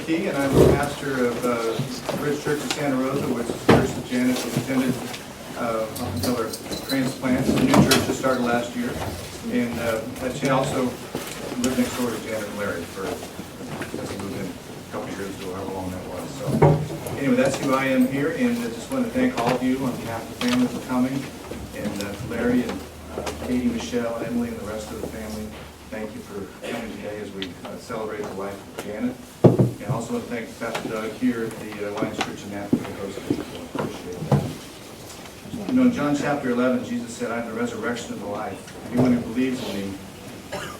Key, and I'm the pastor of Bridge Church in Santa Rosa, which is the church that Janet has attended up until her transplant. The new church just started last year, and she also lived next door to Janet and Larry for, as he moved in a couple of years ago, however long that was. So anyway, that's who I am here, and I just want to thank all of you on behalf of the family for coming, and Larry and Katie, Michelle, and Emily, and the rest of the family. Thank you for coming today as we celebrate the life of Janet. And I also want to thank Pastor Doug here at the Lions Church in Napa for hosting. So appreciate that. You know, in John chapter 11, Jesus said, "I am the resurrection of the life. Anyone who believes in me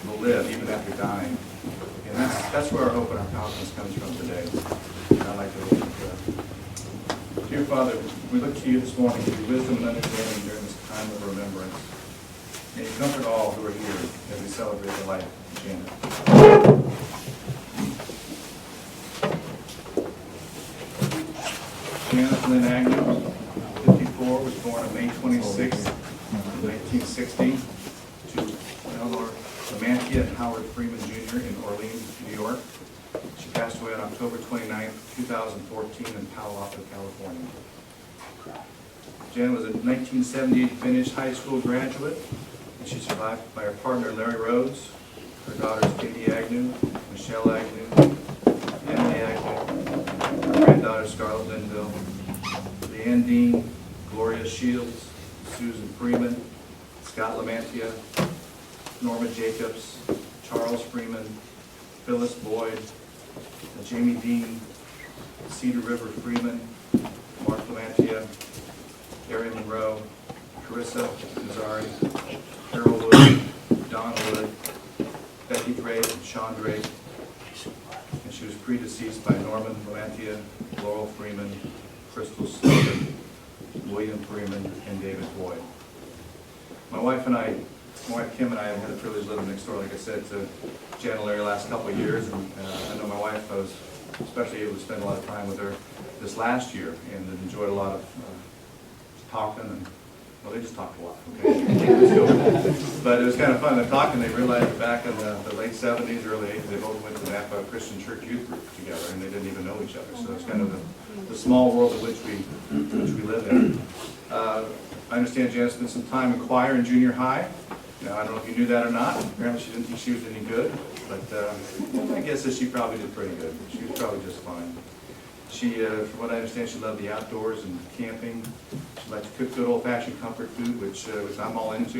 will live even after dying." And that's where our hope and our confidence comes from today. And I'd like to look at Dear Father, we look to you this morning for your wisdom and understanding during this time of remembrance. May you comfort all who are here as we celebrate the life of Janet. Janet Lynn Agnew, 54, was born on May 26, 1960, to Eleanor Lamantia and Howard Freeman Jr. in Orleans, New York. She passed away on October 29, 2014 in Palo Alto, California. Janet was a 1978 Finnish high school graduate. She's survived by her partner, Larry Rhodes, her daughters, Katie Agnew, Michelle Agnew, Emily Agnew, her granddaughter, Scarlett Linville, Leanne Dean, Gloria Shields, Susan Freeman, Scott Lamantia, Norma Jacobs, Charles Freeman, Phyllis Boyd, Jamie Dean, Cedar River Freeman, Mark Lamantia, Gary Monroe, Carissa Nazari, Carol Wood, Don Wood, Becky Drake, and Sean Drake, and she was predeceased by Norman Lamantia, Laurel Freeman, Crystal Slogan, William Freeman, and David Boyd. My wife Kim and I have had the privilege of living next door, like I said, to Janet and Larry the last couple of years, and I know my wife was especially able to spend a lot of time with her this last year, and enjoyed a lot of talking and well, they just talked a lot, okay? But it was kind of fun to talk, and they realized that back in the late 70s, early 80s, they both went to the Napa Christian Church Youth Group together, and they didn't even know each other. So it's kind of the small world in which we live in. I understand Janet spent some time in choir in junior high. Now, I don't know if you knew that or not. Apparently she didn't think she was any good, but I guess that she probably did pretty good. She was probably just fine. She, from what I understand, she loved the outdoors and camping. She liked to cook good old-fashioned comfort food, which I'm all into.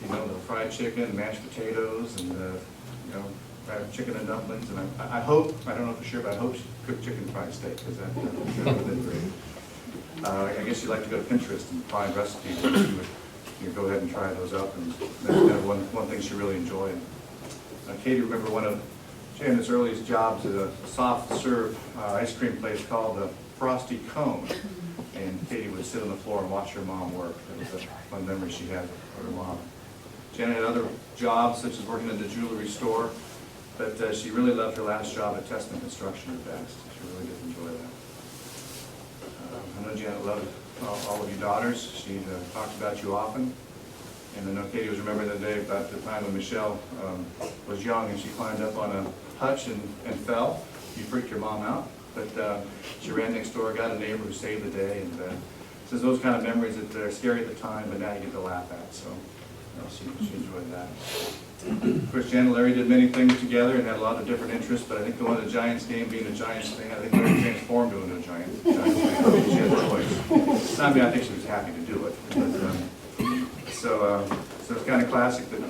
You know, the fried chicken, mashed potatoes, and you know, fried chicken and dumplings. And I hope, I don't know for sure, but I hope she cooked chicken fried steak, because that would have been great. I guess she liked to go to Pinterest and find recipes, and she would go ahead and try those up. And that's kind of one thing she really enjoyed. Katie, remember one of Janet's earliest jobs at a soft serve ice cream place called the Frosty Cone. And Katie would sit on the floor and watch her mom work. That was a fun memory she had of her mom. Janet had other jobs, such as working at the jewelry store, but she really loved her last job at Testament Construction the best. She really did enjoy that. I know Janet loved all of you daughters. She talked about you often. And I know Katie was remembering the day about the time when Michelle was young and she climbed up on a hutch and fell. You freaked your mom out. But she ran next door, got a neighbor who saved the day, and says those kind of memories that are scary at the time, but now you get to laugh at. So you know, she enjoyed that. Of course, Jan and Larry did many things together and had a lot of different interests, but I think the one of the Giants game being a Giants fan, I think Larry transformed into a Giants fan. She had a choice. I mean, I think she was happy to do it. But, so it's kind of classic that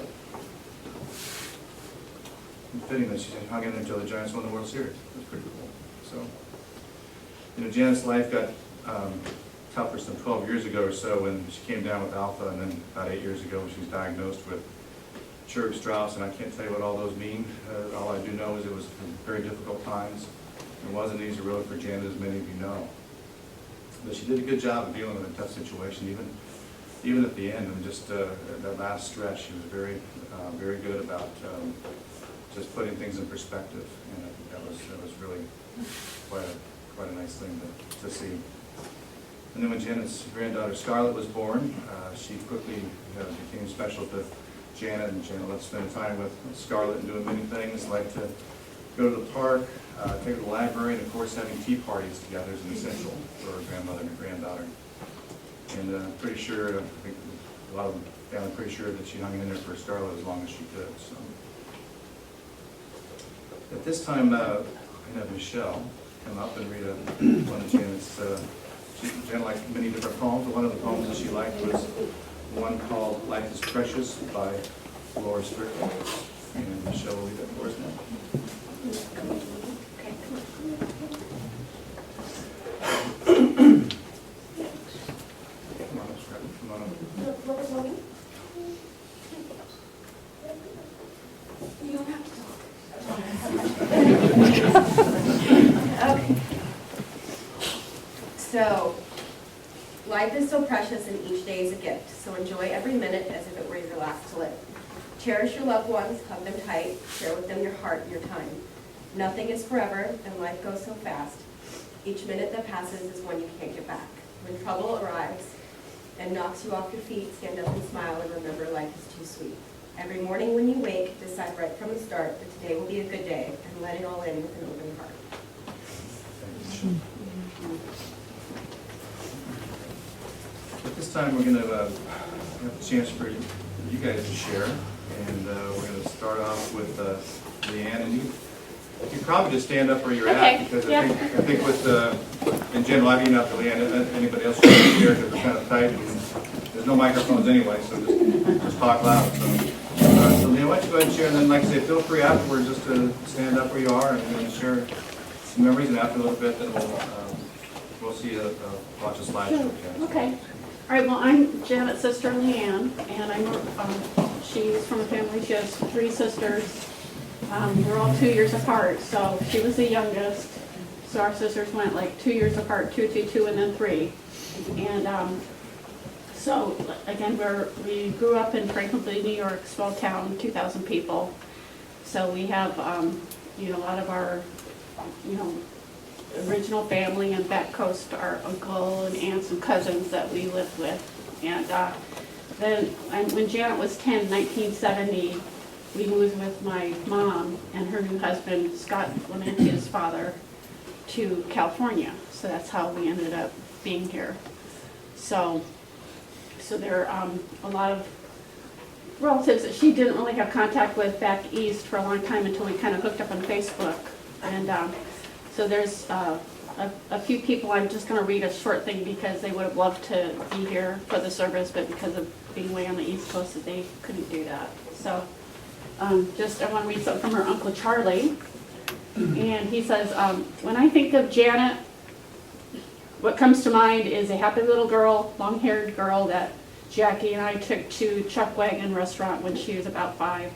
it's fitting that she hung in there until the Giants won the World Series. That's pretty cool. So, you know, Janet's life got tougher some 12 years ago or so when she came down with alpha, and then about 8 years ago she was diagnosed with Churg-Strauss, and I can't tell you what all those mean. All I do know is it was very difficult times. It wasn't an easy road for Janet, as many of you know. But she did a good job of dealing with a tough situation, even at the end, and just that last stretch, she was very good about just putting things in perspective, and I think that was really quite a nice thing to see. And then when Janet's granddaughter Scarlett was born, she quickly became special to Janet, and Janet loved spending time with Scarlett and doing many things, like to go to the park, take to the library, and of course having tea parties together is an essential for a grandmother and a granddaughter. And I'm pretty sure, I think a lot of them, I'm pretty sure that she hung in there for Starla as long as she could. So at this time, I have Michelle come up and read one of Janet's. Janet liked many different poems. One of the poems that she liked was one called "Life is Precious" by Laura Strickland. And Michelle will read that for us now. You don't have to talk. Okay. So, life is so precious and each day is a gift. So enjoy every minute as if it were your last to live. Cherish your loved ones, hug them tight, share with them your heart and your time. Nothing is forever and life goes so fast. Each minute that passes is one you can't get back. When trouble arrives and knocks you off your feet, stand up and smile and remember life is too sweet. Every morning when you wake, decide right from the start that today will be a good day and let it all in with an open heart. At this time, we're going to have a chance for you guys to share, and we're going to start off with Leanne. And you can probably just stand up where you're at, because I think with in general, I've been up to Leanne. Anybody else can share because we're kind of tight, and there's no microphones anyway, so just talk loud. So Leanne, why don't you go ahead and share, and then, like I say, feel free afterwards just to stand up where you are and share some memories, and after a little bit, then we'll see watch a slideshow. Sure. Okay. All right, well, I'm Janet's sister, Leanne, and she's from a family. She has 3 sisters. We're all 2 years apart, so she was the youngest. So our sisters went like 2 years apart, 2, 2, 2, and then 3. And so, again, we grew up in Franklin, New York, small town, 2,000 people. So we have, a lot of our, original family and back coast, our uncle and aunts and cousins that we lived with. And then when Janet was 10, 1970, we moved with my mom and her new husband, Scott Lamentia's father, to California. So that's how we ended up being here. So there are a lot of relatives that she didn't really have contact with back east for a long time until we kind of hooked up on Facebook. And so there's a few people. I'm just going to read a short thing because they would have loved to be here for the service, but because of being way on the East Coast, that they couldn't do that. So I want to read something from her Uncle Charlie. And he says, when I think of Janet, what comes to mind is a happy little girl, long-haired girl that Jackie and I took to Chuck Wagon restaurant when she was about 5.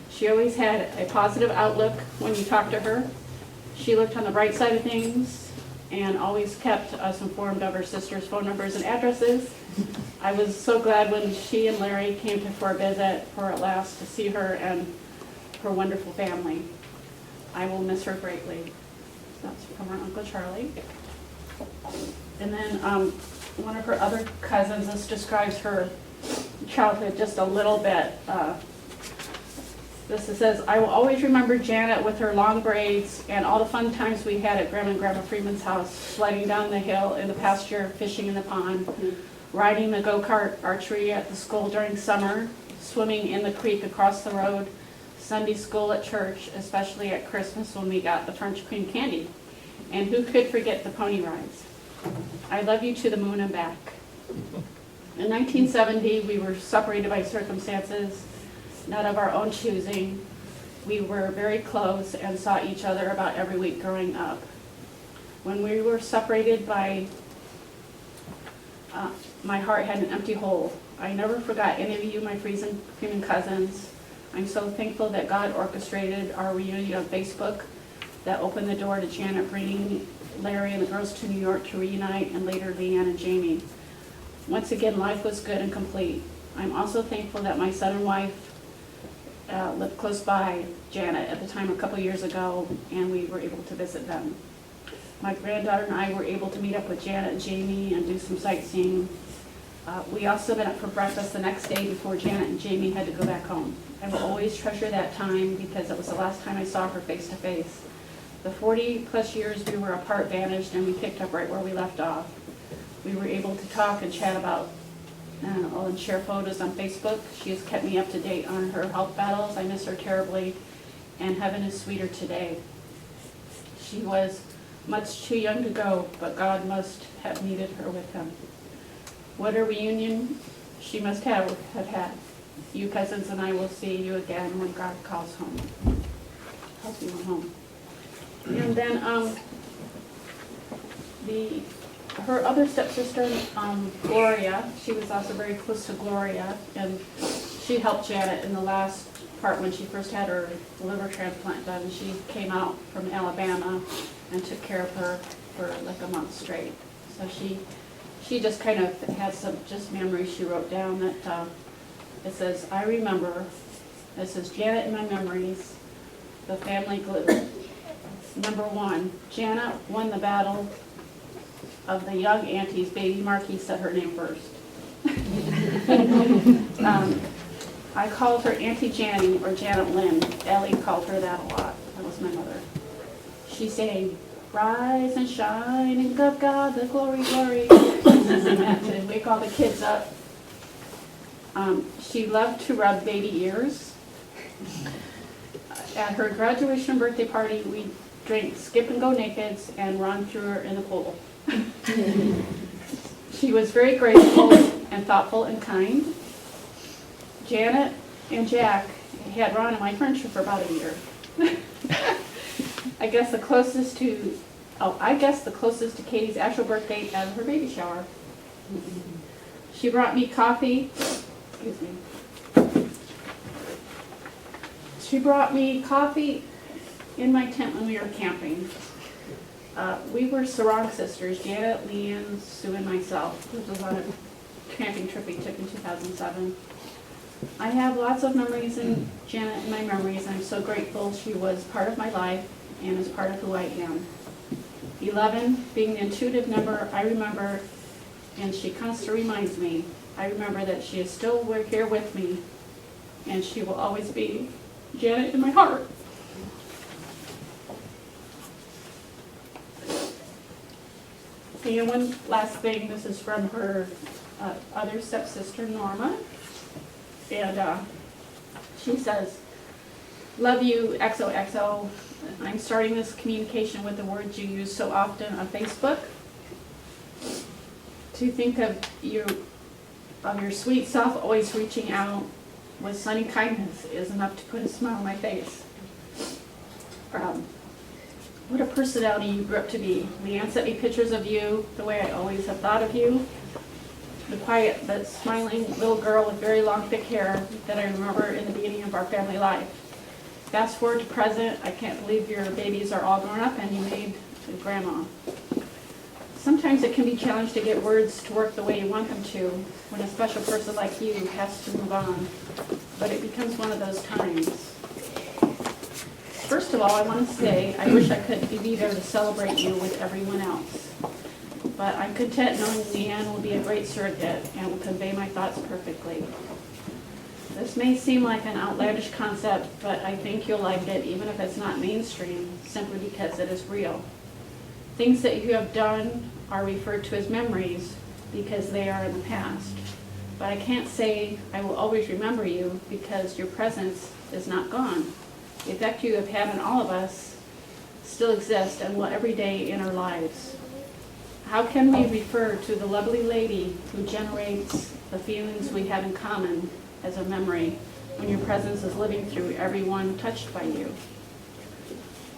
She always had a positive outlook when you talked to her. She looked on the bright side of things and always kept us informed of her sister's phone numbers and addresses. I was so glad when she and Larry came for a visit for at last to see her and her wonderful family. I will miss her greatly. So that's from our Uncle Charlie. And then one of her other cousins, this describes her childhood just a little bit. This says, I will always remember Janet with her long braids and all the fun times we had at Grandma and Grandma Freeman's house, sledding down the hill in the pasture, fishing in the pond, riding the go-kart, archery at the school during summer, swimming in the creek across the road, Sunday school at church, especially at Christmas when we got the French cream candy. And who could forget the pony rides? I love you to the moon and back. In 1970, we were separated by circumstances not of our own choosing. We were very close and saw each other about every week growing up. When we were separated my heart had an empty hole. I never forgot any of you, my Freeman cousins. I'm so thankful that God orchestrated our reunion on Facebook that opened the door to Janet bringing Larry and the girls to New York to reunite, and later Leanne and Jamie. Once again, life was good and complete. I'm also thankful that my son and wife lived close by Janet at the time a couple years ago, and we were able to visit them. My granddaughter and I were able to meet up with Janet and Jamie and do some sightseeing. We also met up for breakfast the next day before Janet and Jamie had to go back home. I will always treasure that time because it was the last time I saw her face to face. The 40-plus years we were apart vanished, and we picked up right where we left off. We were able to talk and chat about, and share photos on Facebook. She has kept me up to date on her health battles. I miss her terribly, and heaven is sweeter today. She was much too young to go, but God must have needed her with him. What a reunion she must have had. You cousins and I will see you again when God calls home. Calls you home. And then her other stepsister, Gloria, she was also very close to Gloria, and she helped Janet in the last part when she first had her liver transplant done. She came out from Alabama and took care of her for like a month straight. So she just kind of had some just memories she wrote down that it says, I remember, it says, Janet in my memories, the family glue. Number 1, Janet won the battle of the young aunties. Baby Marquis said her name first. I called her Auntie Janny or Janet Lynn. Ellie called her that a lot. That was my mother. She sang, rise and shine and give God the glory, glory. And wake all the kids up. She loved to rub baby ears. At her graduation birthday party, we drank skip and go nakeds and run through her in the pool. She was very graceful and thoughtful and kind. Janet and Jack had Ron and my furniture for about a year. I guess the closest to Katie's actual birth date as her baby shower. She brought me coffee. Excuse me. She brought me coffee in my tent when we were camping. We were Sarong sisters, Janet, Lynn, Sue, and myself. This was on a camping trip we took in 2007. I have lots of memories in Janet in my memories, and I'm so grateful she was part of my life and is part of who I am. 11, being the intuitive number, I remember, and she constantly reminds me, I remember that she is still here with me, and she will always be Janet in my heart. And one last thing, this is from her other stepsister, Norma. And she says, love you, XOXO. I'm starting this communication with the words you use so often on Facebook. To think of your sweet self always reaching out with sunny kindness is enough to put a smile on my face. What a personality you grew up to be. Leanne sent me pictures of you the way I always have thought of you. The quiet but smiling little girl with very long thick hair that I remember in the beginning of our family life. Fast forward to present, I can't believe your babies are all grown up and you made a grandma. Sometimes it can be challenging to get words to work the way you want them to when a special person like you has to move on, but it becomes one of those times. First of all, I want to say I wish I could be there to celebrate you with everyone else. But I'm content knowing Leanne will be a great surrogate and will convey my thoughts perfectly. This may seem like an outlandish concept, but I think you'll like it even if it's not mainstream, simply because it is real. Things that you have done are referred to as memories because they are in the past. But I can't say I will always remember you because your presence is not gone. The effect you have had on all of us still exists and will every day in our lives. How can we refer to the lovely lady who generates the feelings we have in common as a memory when your presence is living through everyone touched by you?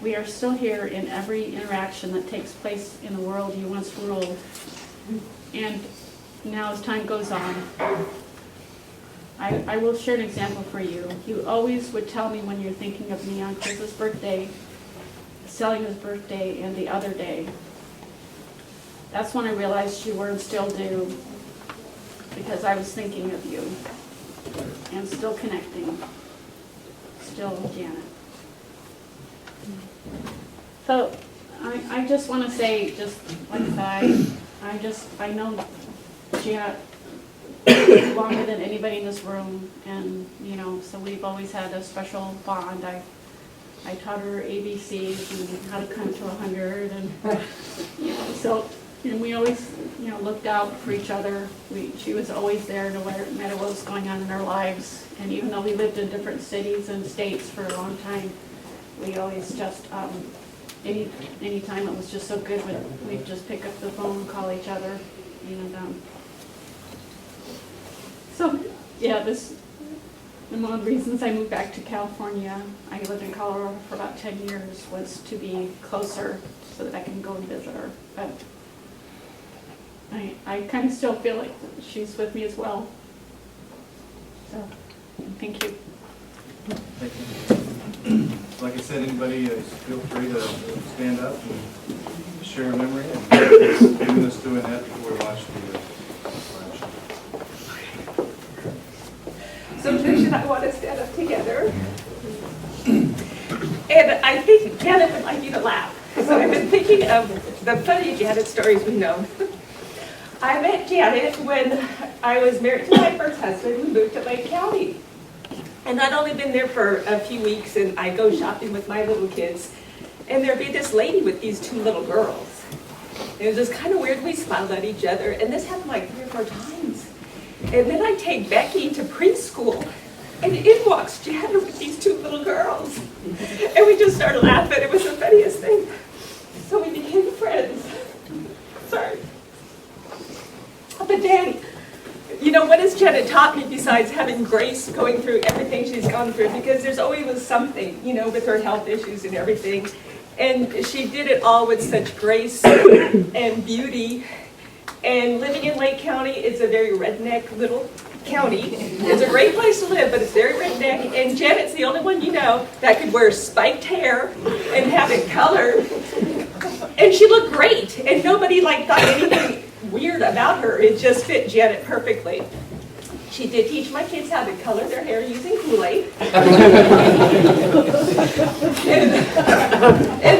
We are still here in every interaction that takes place in the world you once ruled. And now as time goes on, I will share an example for you. You always would tell me when you're thinking of me on Chris's birthday, Celia's birthday, and the other day. That's when I realized you were and still do, because I was thinking of you and still connecting, still Janet. So I just want to say, just like I know Janet longer than anybody in this room, and, you know, so we've always had a special bond. I taught her ABCs and how to count to 100, and, you know, so, and we always, you know, looked out for each other. She was always there no matter what was going on in our lives, and even though we lived in different cities and states for a long time, we always just, any time it was just so good, we'd just pick up the phone and call each other, and, so, yeah, one of the reasons I moved back to California, I lived in Colorado for about 10 years, was to be closer so that I can go and visit her. But I kind of still feel like she's with me as well. So, thank you. Thank you. Like I said, anybody, feel free to stand up and share a memory. And maybe let's do that before we watch the flash. So Trish and I want to stand up together. And I think Janet would like you to laugh. So I've been thinking of the funny Janet stories we know. I met Janet when I was married to my first husband. We moved to Lake County. And I'd only been there for a few weeks, and I go shopping with my little kids. And there'd be this lady with these two little girls. It was just kind of weird. We smiled at each other, and this happened like 3 or 4 times. And then I take Becky to preschool, and in walks Janet with these 2 little girls. And we just started laughing. It was the funniest thing. So we became friends. Sorry. But then, you know, what has Janet taught me besides having grace going through everything she's gone through? Because there's always was something, you know, with her health issues and everything. And she did it all with such grace and beauty. And living in Lake County is a very redneck little county. It's a great place to live, but it's very redneck. And Janet's the only one you know that could wear spiked hair and have it colored. And she looked great. And nobody thought anything weird about her. It just fit Janet perfectly. She did teach my kids how to color their hair using Kool-Aid. And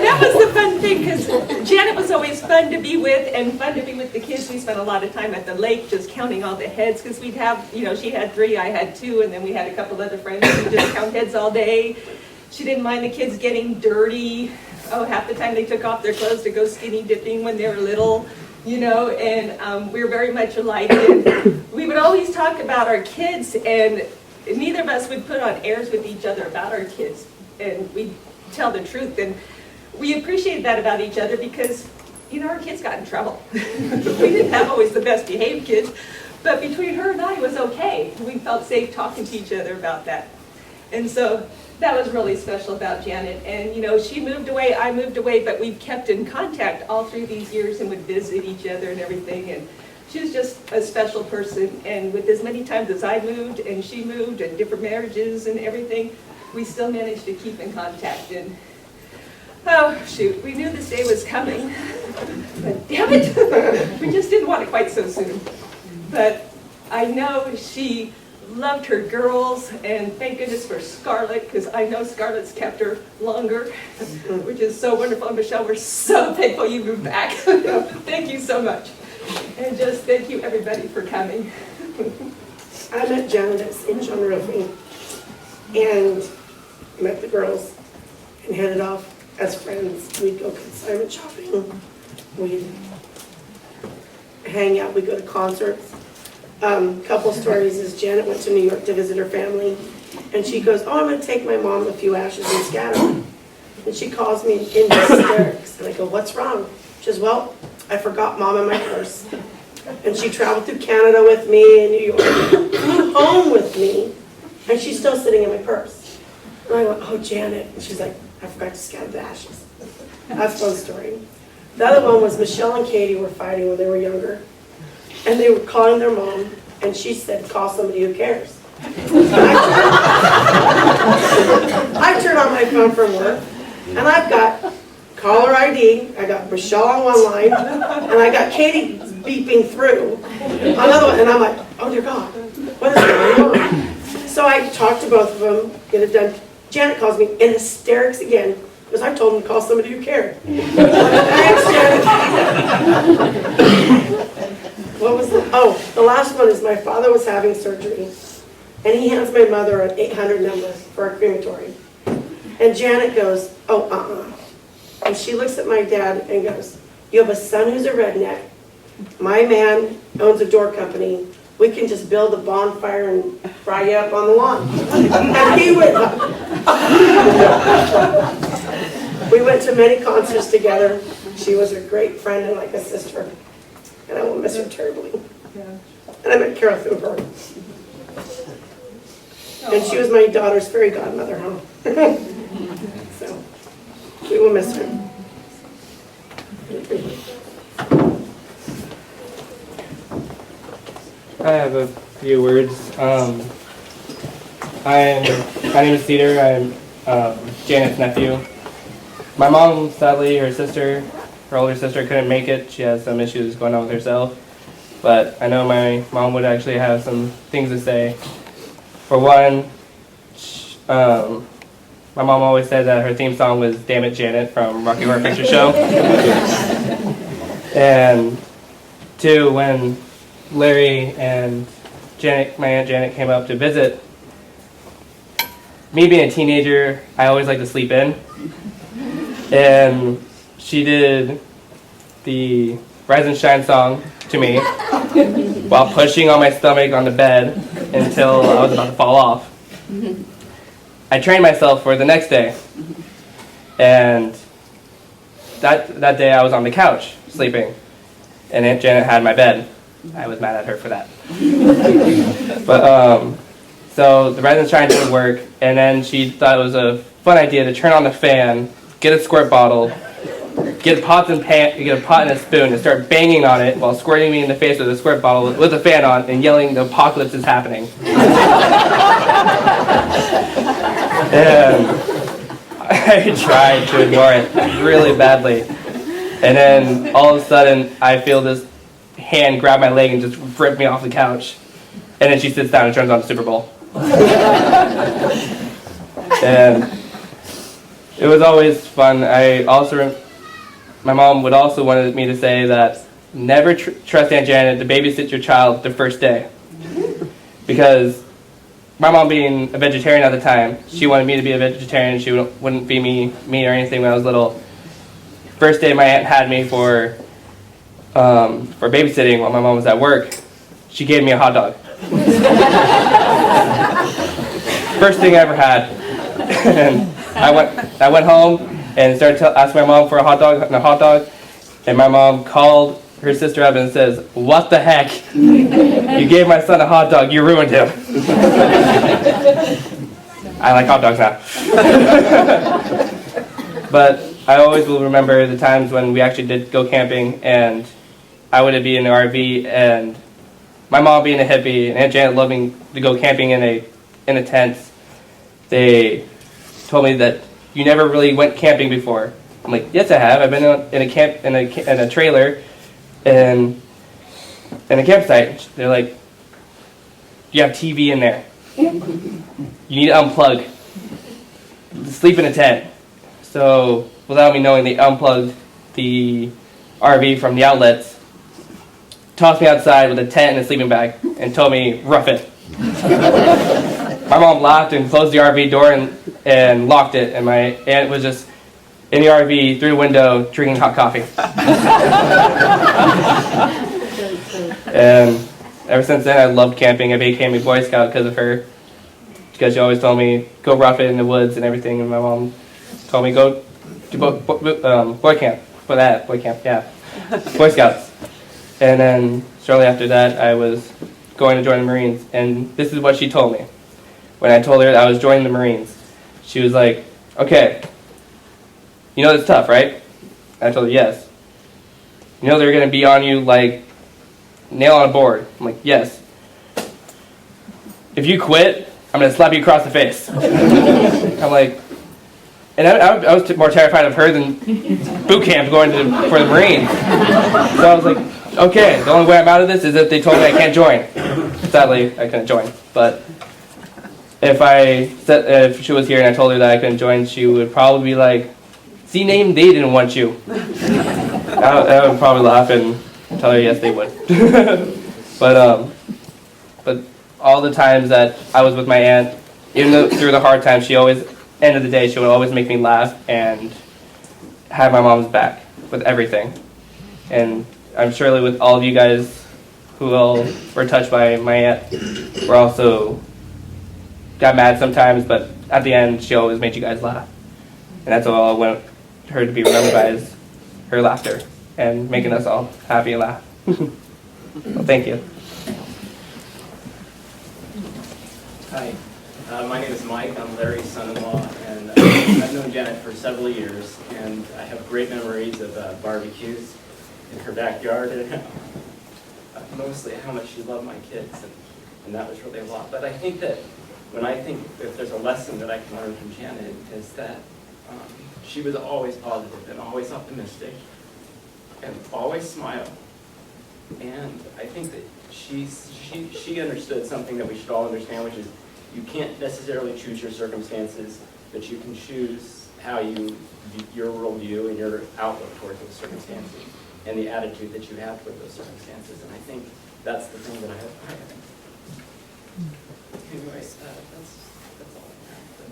that was the fun thing, because Janet was always fun to be with and fun to be with the kids. We spent a lot of time at the lake just counting all the heads, because we'd have, you know, she had 3, I had 2, and then we had a couple other friends who just count heads all day. She didn't mind the kids getting dirty. Oh, half the time they took off their clothes to go skinny dipping when they were little. You know, and we were very much alike. And we would always talk about our kids, and neither of us would put on airs with each other about our kids, and we'd tell the truth. And we appreciated that about each other because, you know, our kids got in trouble. We didn't have always the best behaved kids, but between her and I, it was okay. We felt safe talking to each other about that. And so that was really special about Janet. And, you know, she moved away, I moved away, but we've kept in contact all through these years and would visit each other and everything. And she was just a special person. And with as many times as I moved and she moved and different marriages and everything, we still managed to keep in contact. And, oh, shoot, we knew this day was coming. But damn it, we just didn't want it quite so soon. But I know she loved her girls, and thank goodness for Scarlett, because I know Scarlett's kept her longer, which is so wonderful. Michelle, we're so thankful you moved back. Thank you so much. And just thank you, everybody, for coming. I met Janet at St. John Roofing and met the girls and headed off as friends. We'd go consignment shopping. We'd hang out. We'd go to concerts. Couple stories is Janet went to New York to visit her family, and she goes, "Oh, I'm going to take my mom a few ashes and scatter them." And she calls me in hysterics, and I go, "What's wrong?" She says, "Well, I forgot Mom in my purse." And she traveled through Canada with me and New York, flew home with me, and she's still sitting in my purse. And I go, "Oh, Janet." And she's like, "I forgot to scatter the ashes." That's one story. The other one was Michelle and Katie were fighting when they were younger. And they were calling their mom, and she said, "Call somebody who cares." I turn on my phone from work, and I've got caller ID, I got Michelle on one line, and I got Katie beeping through another one, and I'm like, "Oh dear God, what is going on?" So I talked to both of them, get it done. Janet calls me in hysterics again, because I told them to call somebody who cared. Thanks, Janet. What was the last one is my father was having surgery, and he hands my mother an 800 number for a crematory. And Janet goes, oh, And she looks at my dad and goes, you have a son who's a redneck. My man owns a door company. We can just build a bonfire and fry you up on the lawn. And he went up. We went to many concerts together. She was a great friend and like a sister. And I will miss her terribly. And I met Carol through her. And she was my daughter's fairy godmother, huh? So, we will miss her. I have a few words. My name is Cedar. I'm Janet's nephew. My mom, sadly, her older sister couldn't make it. She has some issues going on with herself. But I know my mom would actually have some things to say. For one, my mom always said that her theme song was Damn It Janet from Rocky Horror Picture Show. And two, when Larry and Janet, my Aunt Janet, came up to visit, me being a teenager, I always like to sleep in. And she did the Rise and Shine song to me while pushing on my stomach on the bed until I was about to fall off. I trained myself for the next day. And that day I was on the couch sleeping. And Aunt Janet had my bed. I was mad at her for that. But so the Rise and Shine didn't work, and then she thought it was a fun idea to turn on the fan, get a squirt bottle, get a pot and a spoon, and start banging on it while squirting me in the face with a squirt bottle with the fan on and yelling, "The apocalypse is happening." And I tried to ignore it really badly. And then all of a sudden, I feel this hand grab my leg and just rip me off the couch. And then she sits down and turns on the Super Bowl. And it was always fun. My mom would also wanted me to say that never trust Aunt Janet to babysit your child the first day. Because my mom being a vegetarian at the time, she wanted me to be a vegetarian. She wouldn't feed me meat or anything when I was little. First day my aunt had me for babysitting while my mom was at work, she gave me a hot dog. First thing I ever had. And I went home and started asking my mom for a hot dog, and my mom called her sister up and says, "What the heck? You gave my son a hot dog, you ruined him." I like hot dogs now. But I always will remember the times when we actually did go camping, and I would be in the RV, and my mom being a hippie and Aunt Janet loving to go camping in a tent. They told me that you never really went camping before. I'm like, yes, I have. I've been in a trailer and in a campsite. They're like, you have TV in there. You need to unplug. Sleep in a tent. So without me knowing, they unplugged the RV from the outlets, tossed me outside with a tent and a sleeping bag, and told me, rough it. My mom laughed and closed the RV door and locked it, and my aunt was just in the RV through the window drinking hot coffee. And ever since then, I loved camping. I became a Boy Scout because of her, because she always told me, go rough it in the woods and everything, and my mom told me, go to boy camp. Boy camp, yeah. Boy Scouts. And then shortly after that, I was going to join the Marines, and this is what she told me. When I told her that I was joining the Marines, she was like, okay, you know it's tough, right? I told her, yes. You know they're going to be on you like nail on a board. I'm like, yes. If you quit, I'm going to slap you across the face. I'm like, and I was more terrified of her than boot camp for the Marines. So I was like, okay, the only way I'm out of this is if they told me I can't join. Sadly, I couldn't join. But if she was here and I told her that I couldn't join, she would probably be like, see, name, they didn't want you. I would probably laugh, and tell her yes, they would. But all the times that I was with my aunt, even though through the hard times, she always, end of the day, she would always make me laugh and have my mom's back with everything. And I'm surely with all of you guys who all were touched by my aunt, were also got mad sometimes, but at the end, she always made you guys laugh. And that's all I want her to be remembered by is her laughter and making us all happy and laugh. Well, thank you. Hi, my name is Mike. I'm Larry's son-in-law, and I've known Janet for several years, and I have great memories of barbecues in her backyard, and mostly how much she loved my kids, and that was really a lot. But I think that when I think if there's a lesson that I can learn from Janet is that she was always positive and always optimistic and always smiled. And I think that she understood something that we should all understand, which is you can't necessarily choose your circumstances, but you can choose how your worldview and your outlook towards those circumstances and the attitude that you have toward those circumstances. And I think that's the thing that I have. Anyways, that's all I have. But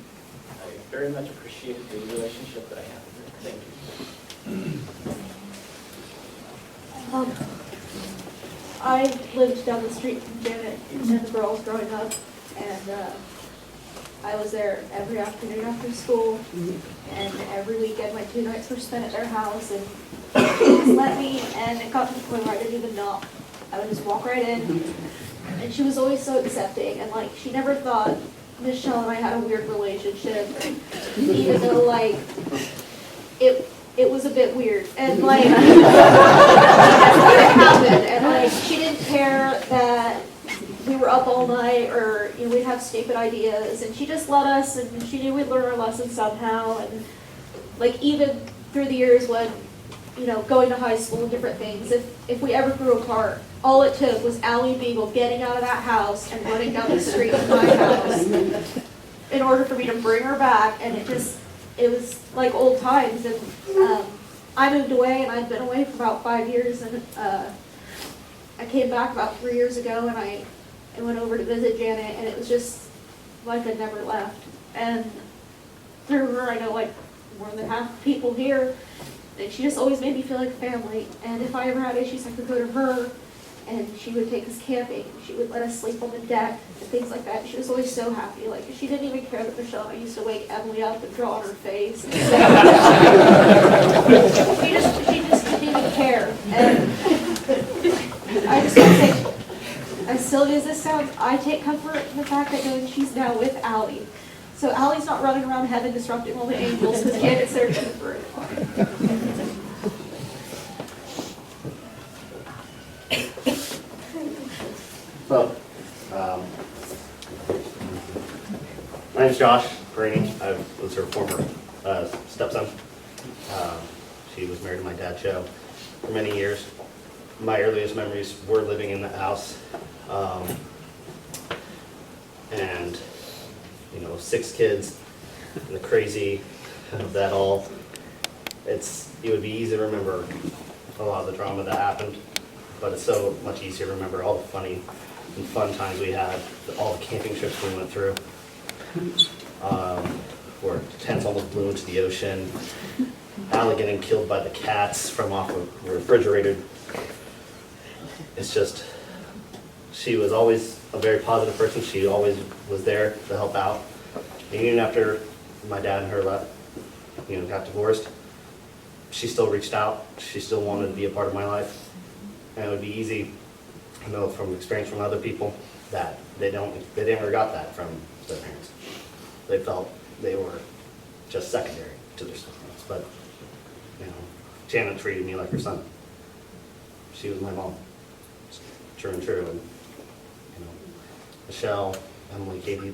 I very much appreciate the relationship that I have with her. Thank you. I lived down the street from Janet and the girls growing up, and I was there every afternoon after school, and every weekend my 2 nights were spent at their house, and she just let me, and it got to the point where I didn't even knock. I would just walk right in, and she was always so accepting, and like she never thought Michelle and I had a weird relationship, even though like it was a bit weird, and like that's what happened, and like she didn't care that we were up all night or we'd have stupid ideas, and she just let us, and she knew we'd learn our lessons somehow, and like even through the years when going to high school and different things, if we ever grew apart, all it took was Allie Beagle getting out of that house and running down the street to my house in order for me to bring her back, and it was like old times. And I moved away, and I'd been away for about 5 years, and I came back about 3 years ago, and I went over to visit Janet, and it was just like I'd never left. And through her, I know like more than half the people here, and she just always made me feel like family. And if I ever had issues, I could go to her, and she would take us camping. She would let us sleep on the deck and things like that. She was always so happy. Like she didn't even care that Michelle and I used to wake Emily up and draw on her face. she just didn't even care. And I just want to say, as silly as this sounds, I take comfort in the fact that knowing she's now with Allie. So Allie's not running around heaven disrupting all the angels because Janet's there to for it. Hello. My name's Josh Greeny. I was her former stepson. She was married to my dad, Joe, for many years. My earliest memories were living in the house. And 6 kids, and the crazy of that all. It would be easy to remember a lot of the drama that happened, but it's so much easier to remember all the funny and fun times we had, all the camping trips we went through, where tents almost blew into the ocean, Allie getting killed by the cats from off a refrigerator. It's just, she was always a very positive person. She always was there to help out. And even after my dad and her got divorced, she still reached out. She still wanted to be a part of my life. And it would be easy, from experience from other people, that they never got that from their parents. They felt they were just secondary to their siblings. But, Janet treated me like her son. She was my mom. True and true. And, Michelle, Emily, Katie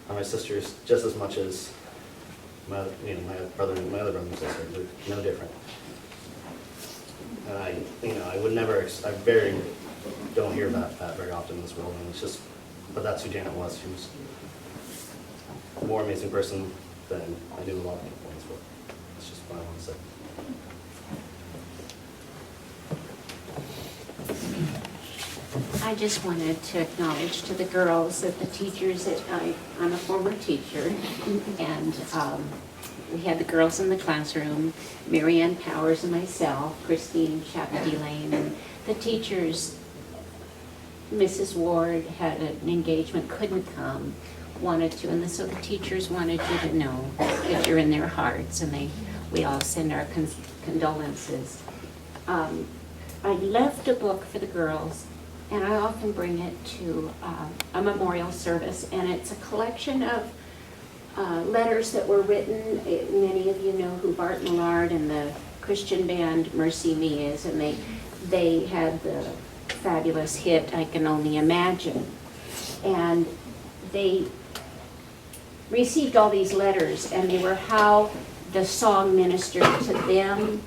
are my sisters just as much as my brother and my other brother and sister. They're no different. And I would never, I don't hear about that very often in this world. And it's just, but that's who Janet was. She was a more amazing person than I knew a lot of people in this world. That's just what I want to say. I just wanted to acknowledge to the girls that the teachers that I'm a former teacher, and we had the girls in the classroom, Mary Ann Powers and myself, Christine Chapady-Lane, and the teachers, Mrs. Ward had an engagement, couldn't come, wanted to, and so the teachers wanted you to know that you're in their hearts, and we all send our condolences. I left a book for the girls, and I often bring it to a memorial service, and it's a collection of letters that were written. Many of you know who Bart Millard and the Christian band Mercy Me is, and they had the fabulous hit I Can Only Imagine. And they received all these letters, and they were how the song ministered to them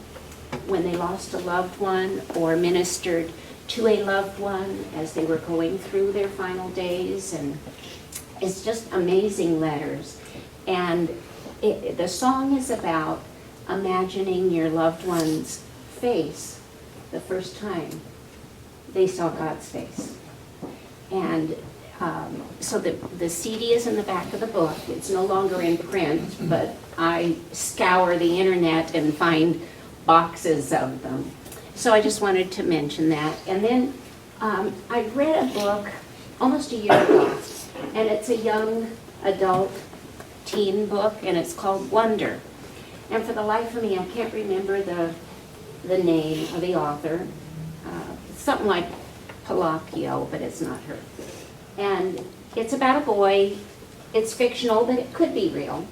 when they lost a loved one, or ministered to a loved one as they were going through their final days. And it's just amazing letters. And the song is about imagining your loved one's face the first time they saw God's face. And so the CD is in the back of the book. It's no longer in print, but I scour the internet and find boxes of them. So I just wanted to mention that. And then I read a book almost a year ago, and it's a young adult teen book, and it's called Wonder. And for the life of me, I can't remember the name of the author. Something like Palacchio, but it's not her. And it's about a boy. It's fictional, but it could be real.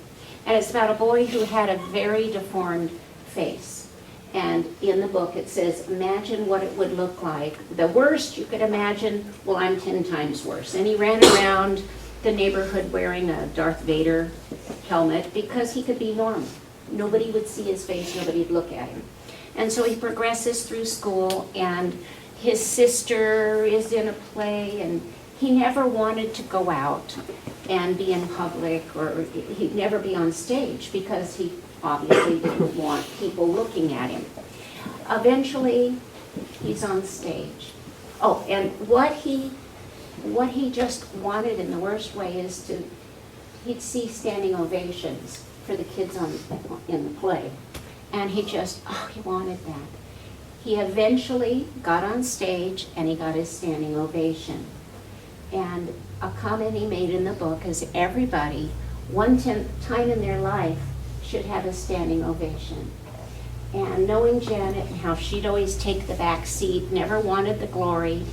And it's about a boy who had a very deformed face. And in the book it says, imagine what it would look like. The worst you could imagine, well, I'm 10 times worse. And he ran around the neighborhood wearing a Darth Vader helmet because he could be normal. Nobody would see his face, nobody would look at him. And so he progresses through school, and his sister is in a play, and he never wanted to go out and be in public, or he'd never be on stage because he obviously didn't want people looking at him. Eventually, he's on stage. Oh, and what he just wanted in the worst way is he'd see standing ovations for the kids in the play. And he wanted that. He eventually got on stage and he got his standing ovation. And a comment he made in the book is everybody, one time in their life, should have a standing ovation. And knowing Janet and how she'd always take the back seat, never wanted the glory,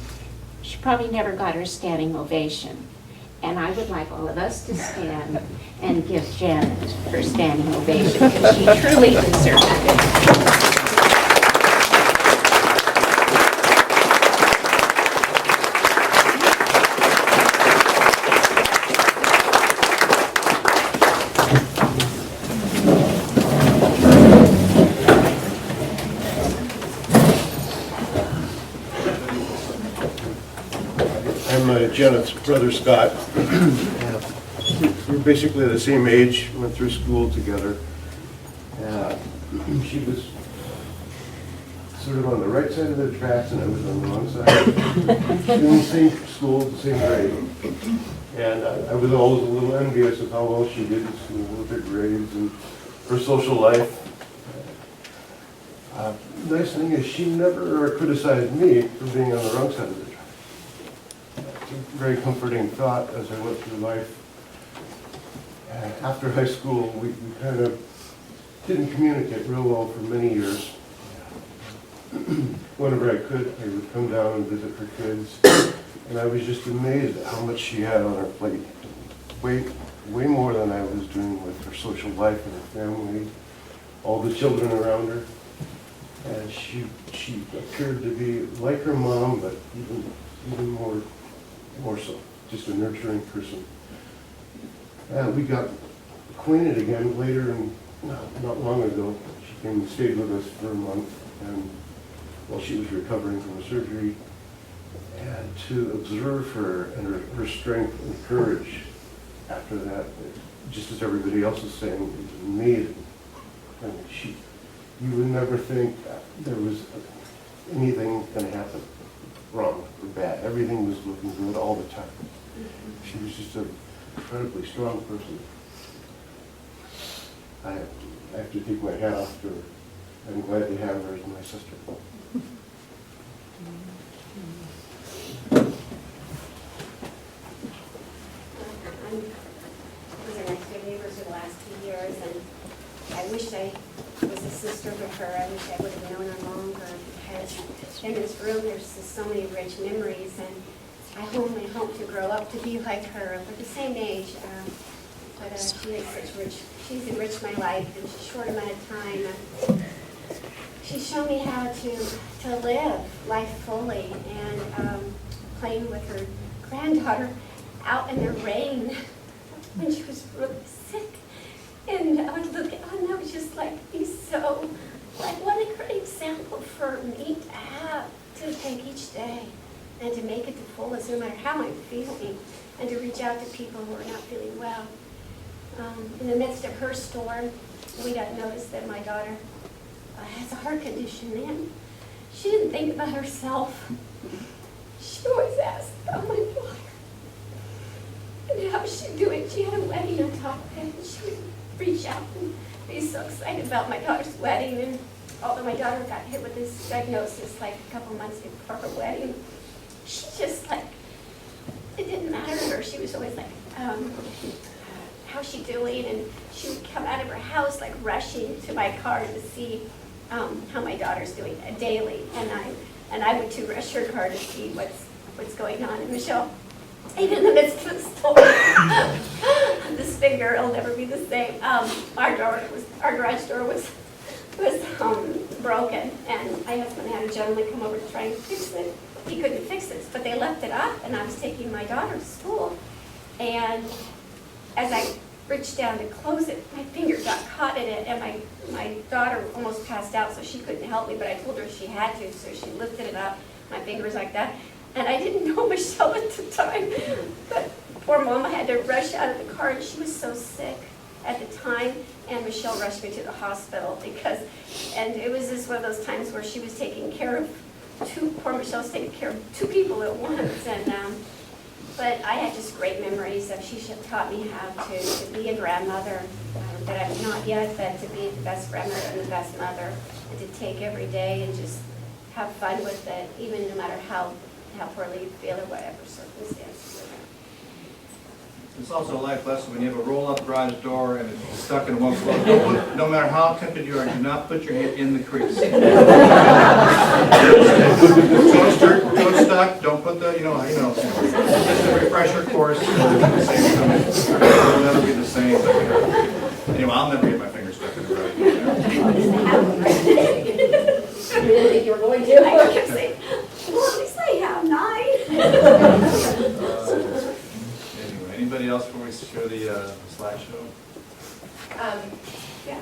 she probably never got her standing ovation. And I would like all of us to stand and give Janet her standing ovation, because she truly deserves it. I'm Janet's brother, Scott. We're basically the same age, went through school together. She was sort of on the right side of the tracks and I was on the wrong side. In the same school, the same grade. And I was always a little envious of how well she did in school with her grades and her social life. Nice thing is she never criticized me for being on the wrong side of the track. It's a very comforting thought as I went through life. After high school, we kind of didn't communicate real well for many years. Whenever I could, I would come down and visit her kids, and I was just amazed at how much she had on her plate. Way more than I was doing with her social life and her family, all the children around her. And she appeared to be like her mom, but even more so, just a nurturing person. We got acquainted again later, and not long ago. She came and stayed with us for a month, and while she was recovering from a surgery, and to observe her and her strength and courage after that, just as everybody else is saying, it was amazing. I mean, you would never think there was anything going to happen. wrong or bad. Everything was looking good all the time. She was just an incredibly strong person. I have to take my hat off to her. I'm glad to have her as my sister. I was our next door neighbors for the last 2 years, and I wish I was a sister to her. I wish I would have known her longer, because in this room, there's just so many rich memories, and I only hope to grow up to be like her. We're the same age, but she's enriched my life in a short amount of time. She's shown me how to live life fully, and playing with her granddaughter out in the rain when she was really sick. And I would look at her and I was just like, what a great example for me to have, to take each day and to make it the fullest, no matter how I'm feeling, and to reach out to people who are not feeling well. In the midst of her storm, we got notice that my daughter has a heart condition, and she didn't think about herself. She always asked about my daughter and how's she doing. She had a wedding on top of it, and she would reach out and be so excited about my daughter's wedding. And although my daughter got hit with this diagnosis like a couple months before her wedding, she just it didn't matter to her. She was always like, how's she doing? And she would come out of her house like rushing to my car to see how my daughter's doing daily. And I would too rush her car to see what's going on. And Michelle, even in the midst of the storm, this big girl will never be the same. Our garage door was broken, and my husband had a gentleman come over to try and fix it. He couldn't fix it, but they left it up, and I was taking my daughter to school. And as I reached down to close it, my finger got caught in it, and my daughter almost passed out, so she couldn't help me, but I told her she had to, so she lifted it up. My finger was like that. And I didn't know Michelle at the time, but poor Mama had to rush out of the car, and she was so sick at the time, and Michelle rushed me to the hospital and it was just one of those times where she was taking care of poor Michelle's taking care of two people at once, but I had just great memories of she taught me how to be a grandmother, that I'm not yet, but to be the best grandmother and the best mother, and to take every day and just have fun with it, even no matter how poorly you feel or whatever circumstances. It's also a life lesson when you have a roll-up garage door and it's stuck in one floor. No matter how tempted you are, do not put your hand in the crease. Don't stuck, don't put the, just a refresher course. It'll never be the same. Anyway, I'll never get my finger stuck in the garage door. You didn't think you were going to? I kept saying, well, at least I have 9. Anyway, anybody else before we show the slideshow? Yeah.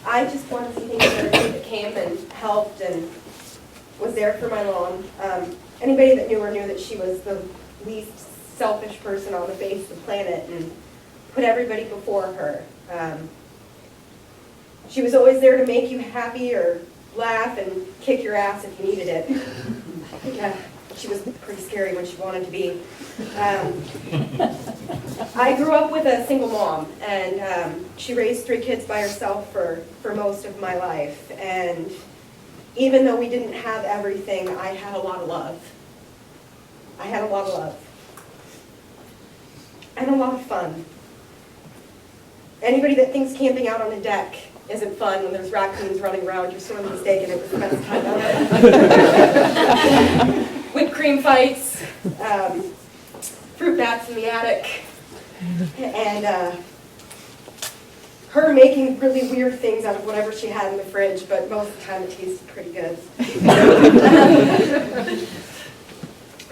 I just wanted to thank everybody that came and helped and was there for my mom. Anybody that knew her knew that she was the least selfish person on the face of the planet and put everybody before her. She was always there to make you happy or laugh and kick your ass if you needed it. Yeah, she was pretty scary when she wanted to be. I grew up with a single mom, and she raised 3 kids by herself for most of my life. And even though we didn't have everything, I had a lot of love. I had a lot of love. And a lot of fun. Anybody that thinks camping out on a deck isn't fun when there's raccoons running around, you're sorely mistaken. It was the best time ever. Whipped cream fights, fruit bats in the attic, and her making really weird things out of whatever she had in the fridge, but most of the time it tasted pretty good.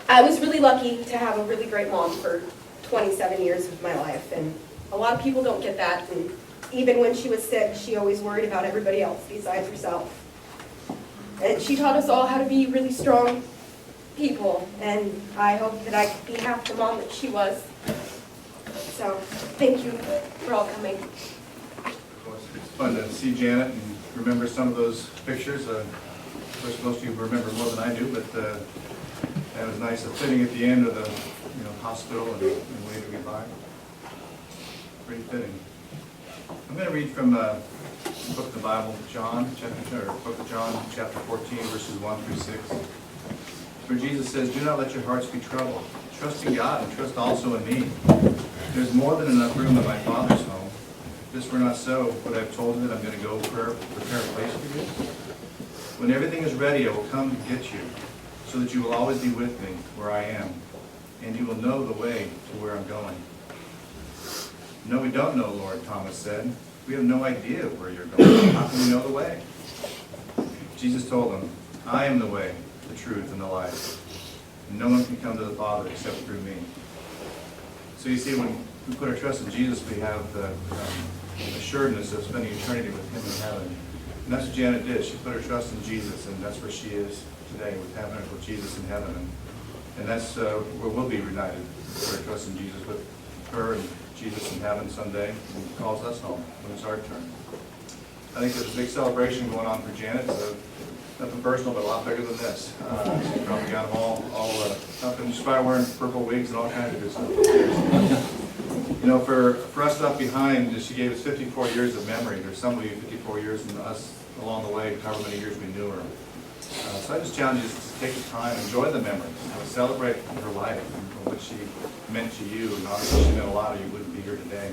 I was really lucky to have a really great mom for 27 years of my life, and a lot of people don't get that. And even when she was sick, she always worried about everybody else besides herself. And she taught us all how to be really strong people, and I hope that I could be half the mom that she was. So, thank you for all coming. It's fun to see Janet and remember some of those pictures. Of course, most of you remember more than I do, but And it was nice fitting at the end of the hospital and waving goodbye. Pretty fitting. I'm going to read from the book of the Bible, book of John, chapter 14, verses 1 through 6. Where Jesus says, "Do not let your hearts be troubled. Trust in God and trust also in me. There's more than enough room in my Father's home. If this were not so, would I have told you that I'm going to go prepare a place for you? When everything is ready, I will come to get you, so that you will always be with me where I am, and you will know the way to where I'm going." "No, we don't know, Lord," Thomas said. "We have no idea where you're going. How can we know the way?" Jesus told him, "I am the way, the truth, and the life. And no one can come to the Father except through me." So you see, when we put our trust in Jesus, we have the assuredness of spending eternity with Him in heaven. And that's what Janet did. She put her trust in Jesus, and that's where she is today, with Jesus in heaven. And that's where we'll be reunited. Put our trust in Jesus with her and Jesus in heaven someday, and He calls us home when it's our turn. I think there's a big celebration going on for Janet. Nothing personal, but a lot bigger than this. She's probably got them all up, and she's probably wearing purple wigs and all kinds of good stuff. For us up behind, she gave us 54 years of memory. There's some of you 54 years, and us along the way, however many years we knew her. So I just challenge you to take the time, enjoy the memories, celebrate her life and what she meant to you. And obviously she meant a lot, or you wouldn't be here today.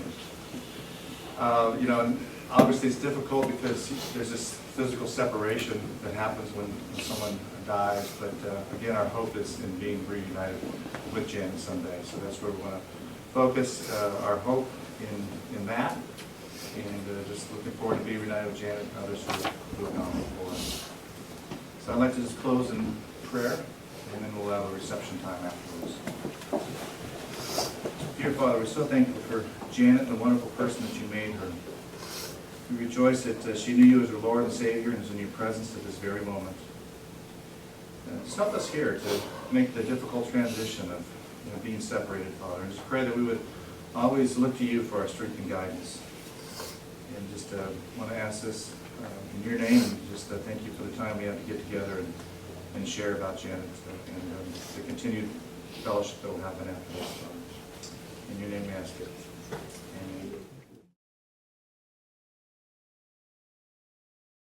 And obviously it's difficult because there's this physical separation that happens when someone dies. But again, our hope is in being reunited with Janet someday. So that's where we want to focus our hope in that. And just looking forward to being reunited with Janet and others who have gone before us. So I'd like to just close in prayer, and then we'll have a reception time afterwards. Dear Father, we're so thankful for Janet, the wonderful person that you made her. We rejoice that she knew you as her Lord and Savior and is in your presence at this very moment. Just help us here to make the difficult transition of being separated, Father. And just pray that we would always look to you for our strength and guidance. And just want to ask this in your name, and just thank you for the time we have to get together and share about Janet and the continued fellowship that will happen after this. In your name we ask it. Amen.